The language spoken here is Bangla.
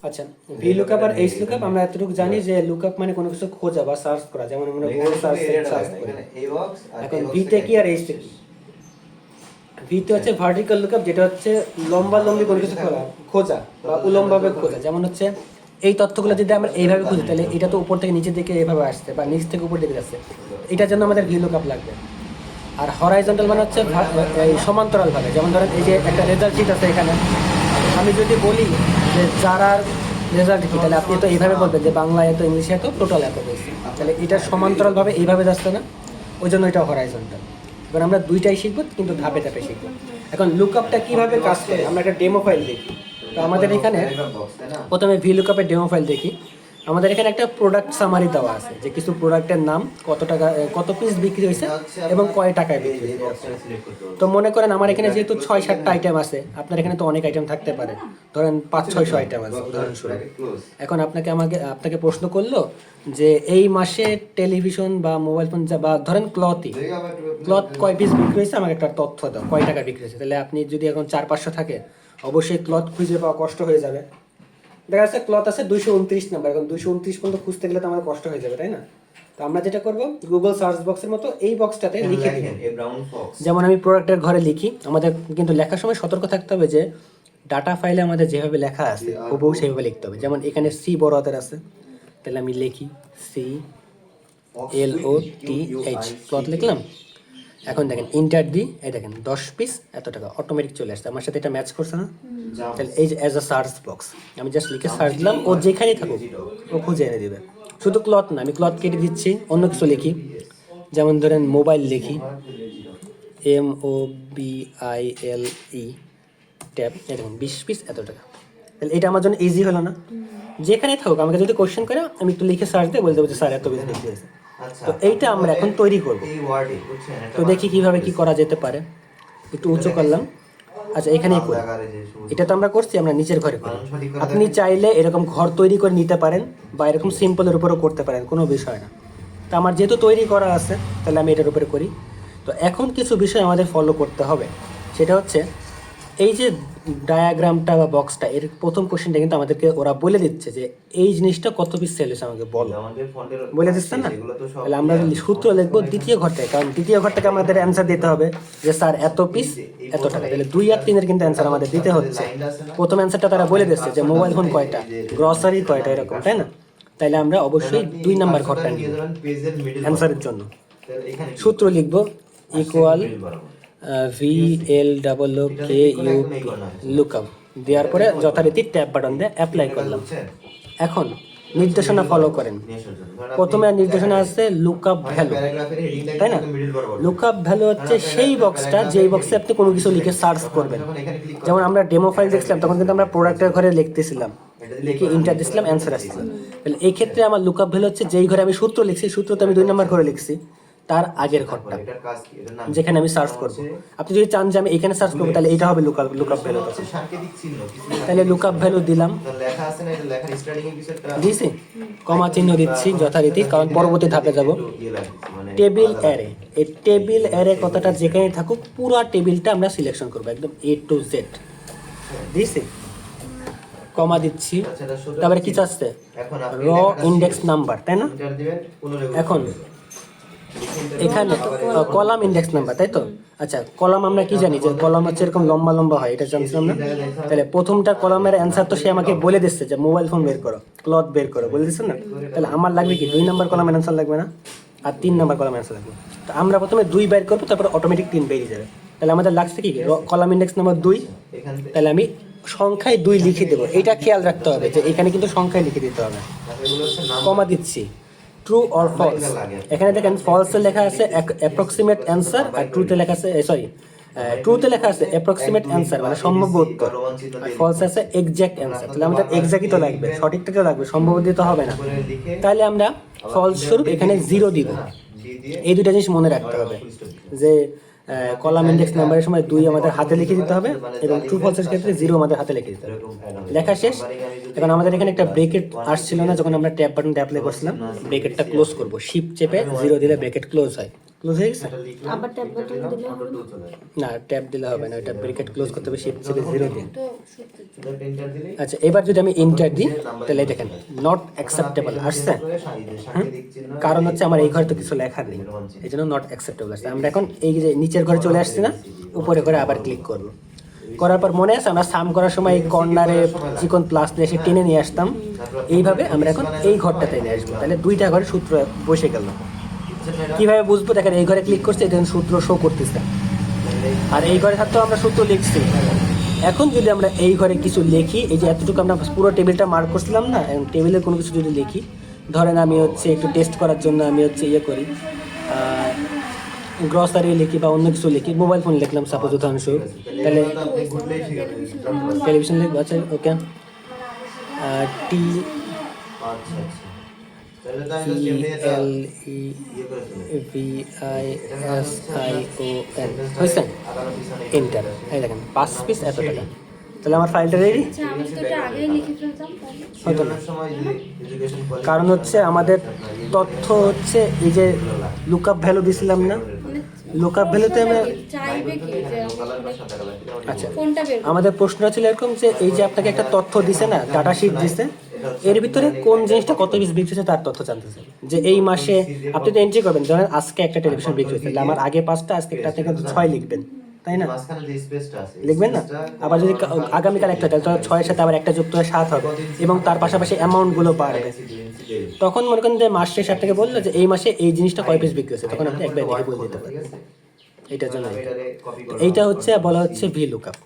আচ্ছা, ভি লুকআপ আর এইচ লুকআপ আমরা এতটুকু জানি যে লুকআপ মানে কোনো কিছু খোঁজা বা সার্চ করা, যেমন আমরা গুগল সার্চ করি। এখন ভিতে কি আর এইচতে কি? ভিতে হচ্ছে ভার্টিক্যাল লুকআপ, যেটা হচ্ছে লম্বা লম্বি কোনো কিছু খোঁজা বা উলম্বভাবে খোঁজা। যেমন হচ্ছে এই তথ্যগুলো যদি আমরা এইভাবে খুঁজি, তাহলে এটা তো উপর থেকে নিচের দিকে এইভাবে আসছে বা নিচ থেকে উপর দিকে যাচ্ছে, এটার জন্য আমাদের ভি লুকআপ লাগবে। আর হরাইজন্টাল মানে হচ্ছে এই সমান্তরালভাবে। যেমন ধরেন এই যে একটা রেজাল্ট শিট আছে এখানে, আমি যদি বলি যে যারার রেজাল্ট কি, তাহলে আপনি তো এইভাবে বলবেন যে বাংলায় এত, ইংলিশে এত, টোটাল এত পেয়েছি। তাহলে এটা সমান্তরালভাবে এইভাবে যাচ্ছে না, ওই জন্য এটা হরাইজন্টাল। এবার আমরা দুইটাই শিখবো, কিন্তু ধাপে ধাপে শিখবো। এখন লুকআপটা কীভাবে কাজ করে আমরা একটা ডেমো ফাইল দেখি। তো আমাদের এখানে প্রথমে ভি লুকআপের ডেমো ফাইল দেখি। আমাদের এখানে একটা প্রোডাক্ট সামারি দেওয়া আছে, যে কিছু প্রোডাক্টের নাম, কত টাকা, কত পিস বিক্রি হয়েছে এবং কয় টাকায় বিক্রি হয়েছে। তো মনে করেন আমার এখানে যেহেতু 6-7টা আইটেম আছে, আপনার এখানে তো অনেক আইটেম থাকতে পারে, ধরেন 500-600 আইটেম আছে উদাহরণস্বরূপ। এখন আপনাকে প্রশ্ন করলো যে এই মাসে টেলিভিশন বা মোবাইল ফোন বা ধরেন ক্লথ কয় পিস বিক্রি হয়েছে, আমাকে একটা তথ্য দাও, কয় টাকা বিক্রি হয়েছে। তাহলে আপনি যদি এখন 400-500 থাকে, অবশ্যই ক্লথ খুঁজে পাওয়া কষ্ট হয়ে যাবে। দেখা যাচ্ছে ক্লথ আছে 229 নাম্বার, এখন 229 পর্যন্ত খুঁজতে গেলে তো আমার কষ্ট হয়ে যাবে, তাই না? তো আমরা যেটা করব, গুগল সার্চ বক্সের মতো এই বক্সটাতে লিখে দিব। যেমন আমি প্রোডাক্টের ঘরে লিখি, আমাদের কিন্তু লেখার সময় সতর্ক থাকতে হবে যে ডাটা ফাইলে আমাদের যেভাবে লেখা আছে হুবহু সেইভাবে লিখতে হবে। যেমন এখানে সি বড় হাতের আছে, তাহলে আমি লিখি CLOTH, ক্লথ লিখলাম। এখন দেখেন ইন্টার দিই, এই দেখেন 10 পিস এত টাকা অটোমেটিক চলে আসছে। আমার সাথে এটা ম্যাচ করছে না? তাহলে এই যে অ্যাজ আ সার্চ বক্স, আমি জাস্ট লিখে সার্চ দিলাম, ও যেখানেই থাকুক ও খুঁজে এনে দেবে। শুধু ক্লথ না, আমি ক্লথ কেটে দিচ্ছি, অন্য কিছু লিখি। যেমন ধরেন মোবাইল লিখি, MOBILE ট্যাব, এই দেখুন 20 পিস এত টাকা। তাহলে এটা আমার জন্য ইজি হলো না? যেখানেই থাকুক আমাকে যদি কোয়েশ্চেন করে, আমি একটু লিখে সার্চ দিয়ে বলতে যে স্যার এত পিস বিক্রি হয়েছে। তো এইটা আমরা এখন তৈরি করব। তো দেখি কিভাবে কি করা যেতে পারে। একটু উঁচু করলাম। আচ্ছা, এখানেই করি। এটা তো আমরা করছি, আমরা নিচের ঘরে করি। আপনি চাইলে এরকম ঘর তৈরি করে নিতে পারেন বা এরকম সিম্পলের উপরও করতে পারেন, কোনো বিষয় না। তো আমার যেহেতু তৈরি করা আছে, তাহলে আমি এটার উপরে করি। তো এখন কিছু বিষয় আমাদের ফলো করতে হবে, সেটা হচ্ছে এই যে ডায়াগ্রামটা বা বক্সটা, এর প্রথম কোশ্চেনটা কিন্তু আমাদেরকে ওরা বলে দিচ্ছে যে এই জিনিসটা কত পিস সেল হয়েছে আমাকে বলো, বলে দিচ্ছে না? তাহলে আমরা সূত্র লিখবো দ্বিতীয় ঘর থেকে, কারণ দ্বিতীয় ঘর থেকে আমাদের অ্যান্সার দিতে হবে যে স্যার এত পিস এত টাকা। তাহলে 2 আর 3 এর কিন্তু অ্যান্সার আমাদের দিতে হচ্ছে। প্রথম অ্যান্সারটা তারা বলে দিচ্ছে যে মোবাইল ফোন কয়টা, গ্রসারি কয়টা, এরকম, তাই না? তাইলে আমরা অবশ্যই 2 নাম্বার ঘরটা নিব অ্যান্সারের জন্য। সূত্র লিখবো ইকুয়াল VLOOKUP, লুকআপ দেওয়ার পরে যথারীতি ট্যাব বাটন দিয়ে অ্যাপ্লাই করলাম। এখন নির্দেশনা ফলো করেন। প্রথমে নির্দেশনা আছে লুকআপ ভ্যালু, তাই না? লুকআপ ভ্যালু হচ্ছে সেই বক্সটা যেই বক্সে আপনি কোনো কিছু লিখে সার্চ করবেন। যেমন আমরা ডেমো ফাইল দেখছিলাম, তখন কিন্তু আমরা প্রোডাক্টের ঘরে লিখতেছিলাম, লিখে ইন্টার দিচ্ছিলাম, অ্যান্সার আসছিল। তাহলে এই ক্ষেত্রে আমার লুকআপ ভ্যালু হচ্ছে যেই ঘরে আমি সূত্র লিখছি, সূত্রতে আমি 2 নাম্বার ঘরে লিখছি, তার আগের ঘরটা যেখানে আমি সার্চ করব। আপনি যদি চান যে আমি এখানে সার্চ করবো, তাহলে এটা হবে লুকআপ ভ্যালু। তাহলে লুকআপ ভ্যালু দিলাম, দিয়েছি, কমা চিহ্ন দিচ্ছি যথারীতি, কারণ পরবর্তী ধাপে যাব। টেবিল অ্যারে, এই টেবিল অ্যারে কথাটা যেখানে থাকুক পুরো টেবিলটা আমরা সিলেকশন করবো, একদম A to Z। দিয়েছি, কমা দিচ্ছি। তারপরে কি চাচ্ছে? র ইন্ডেক্স নাম্বার, তাই না? এখন এখানে কলাম ইন্ডেক্স নাম্বার, তাই তো? আচ্ছা, কলাম আমরা কি জানি যে কলাম হচ্ছে এরকম লম্বা লম্বা হয়, এটা জানছিলাম না? তাহলে প্রথমটা কলামের অ্যান্সার তো সে আমাকে বলে দিচ্ছে যে মোবাইল ফোন বের করো, ক্লথ বের করো, বলে দিচ্ছে না? তাহলে আমার লাগবে কি 2 নাম্বার কলামের অ্যান্সার লাগবে না, আর 3 নাম্বার কলামের অ্যান্সার লাগবে। তো আমরা প্রথমে 2 বের করবো, তারপর অটোমেটিক 3 বেরিয়ে যাবে। তাহলে আমাদের লাগছে কি কলাম ইন্ডেক্স নাম্বার 2। তাহলে আমি সংখ্যায় 2 লিখে দেবো। এটা খেয়াল রাখতে হবে যে এখানে কিন্তু সংখ্যায় লিখে দিতে হবে। কমা দিচ্ছি, ট্রু অর ফলস। এখানে দেখেন ফলসে লেখা আছে অ্যাপ্রক্সিমেট অ্যান্সার, আর ট্রুতে লেখা আছে ট্রুতে লেখা আছে অ্যাপ্রক্সিমেট অ্যান্সার মানে সম্ভাব্য উত্তর, আর ফলসে আছে এক্সাক্ট অ্যান্সার। তাহলে আমাদের এক্সাক্টই তো লাগবে, সঠিকটা তো লাগবে, সম্ভাব্য দিতে হবে না। তাহলে আমরা ফলস স্বরূপ এখানে 0 দিব। এই দুটা জিনিস মনে রাখতে হবে যে কলাম ইন্ডেক্স নাম্বারের সময় 2 আমাদের হাতে লিখে দিতে হবে, এবং ট্রু ফলসের ক্ষেত্রে 0 আমাদের হাতে লিখে দিতে হবে। লেখা শেষ। এখন আমাদের এখানে একটা ব্রেকেট আসছিল না যখন আমরা ট্যাব বাটনটা অ্যাপ্লাই করছিলাম, ব্রেকেটটা ক্লোজ করব, শিফট চেপে 0 দিলে ব্রেকেট ক্লোজ হয়। ক্লোজ হয়ে গেছে? আবার ট্যাব বাটন দিলে হবে না? না, ট্যাব দিলে হবে না, ওটা ব্রেকেট ক্লোজ করতে হবে শিফট চেপে 0 দিয়ে। তো সত্যি আচ্ছা, এবার যদি আমি এন্টার দিই তাহলে দেখেন নট অ্যাকসেপ্টেবল আসছে। কারণ হচ্ছে আমার এই ঘরে তো কিছু লেখা নেই, এই জন্য নট অ্যাকসেপ্টেবল আসছে। আমরা এখন এই যে নিচের ঘরে চলে আসছি না, উপরে করে আবার ক্লিক করবো। করার পর মনে আছে আমরা সাম করার সময় এই কর্নারে চিকন প্লাস দিয়ে এসে টেনে নিয়ে আসতাম, এইভাবে আমরা এখন এই ঘরটাতে নিয়ে আসবো। তাহলে দুইটা ঘরে সূত্র বসে গেল। কিভাবে বুঝবো? দেখেন এই ঘরে ক্লিক করছে, দেখেন সূত্র শো করতেছে, আর এই ঘরে থাকতেও আমরা সূত্র লিখছি। এখন যদি আমরা এই ঘরে কিছু লিখি, এই যে এতটুকু আমরা পুরো টেবিলটা মার্ক করছিলাম না, এখন টেবিলের কোনো কিছু যদি লিখি, ধরেন আমি হচ্ছে একটু টেস্ট করার জন্য আমি হচ্ছে ইয়ে করি, গ্রসারি লিখি বা অন্য কিছু লিখি, মোবাইল ফোন লিখলাম সাপোজ উদাহরণস্বরূপ, তাহলে টেলিভিশন লিখবো। আচ্ছা ওকে, টি TLEVISION হয়েছে, এন্টার। এই দেখেন 5 পিস এত টাকা। তাহলে আমার ফাইলটা রেডি আচ্ছা, আমি তো এটা আগেই লিখে ফেলতাম তাহলে। হতো না, কারণ হচ্ছে আমাদের তথ্য হচ্ছে এই যে লুকআপ ভ্যালু দিছিলাম না, লুকআপ ভ্যালুতে আমরা চাইবে কি যে আচ্ছা কোনটা বের করব? আমাদের প্রশ্ন ছিল এরকম যে এই যে আপনাকে একটা তথ্য দিছে না, ডাটা শিট দিছে, এর ভিতরে কোন জিনিসটা কত পিস বিক্রি হচ্ছে তার তথ্য জানতে চাই। যে এই মাসে আপনি তো এন্ট্রি করবেন, ধরেন আজকে একটা টেলিভিশন বিক্রি হচ্ছে, তাহলে আমার আগে 5টা আজকে একটা থেকে 6 লিখবেন, তাই না? লিখবেন না? আবার যদি আগামীকাল একটা হয় তাহলে 6 এর সাথে আবার একটা যুক্ত হয়ে 7 হবে, এবং তার পাশাপাশি অ্যামাউন্টগুলো বাড়বে। তখন মনে করেন যে মাস শেষে আপনাকে বললো যে এই মাসে এই জিনিসটা কয় পিস বিক্রি হচ্ছে, তখন আপনি একবার দেখে বলে দিতে পারেন। এইটার জন্য এইটা হচ্ছে বলা হচ্ছে ভি লুকআপ।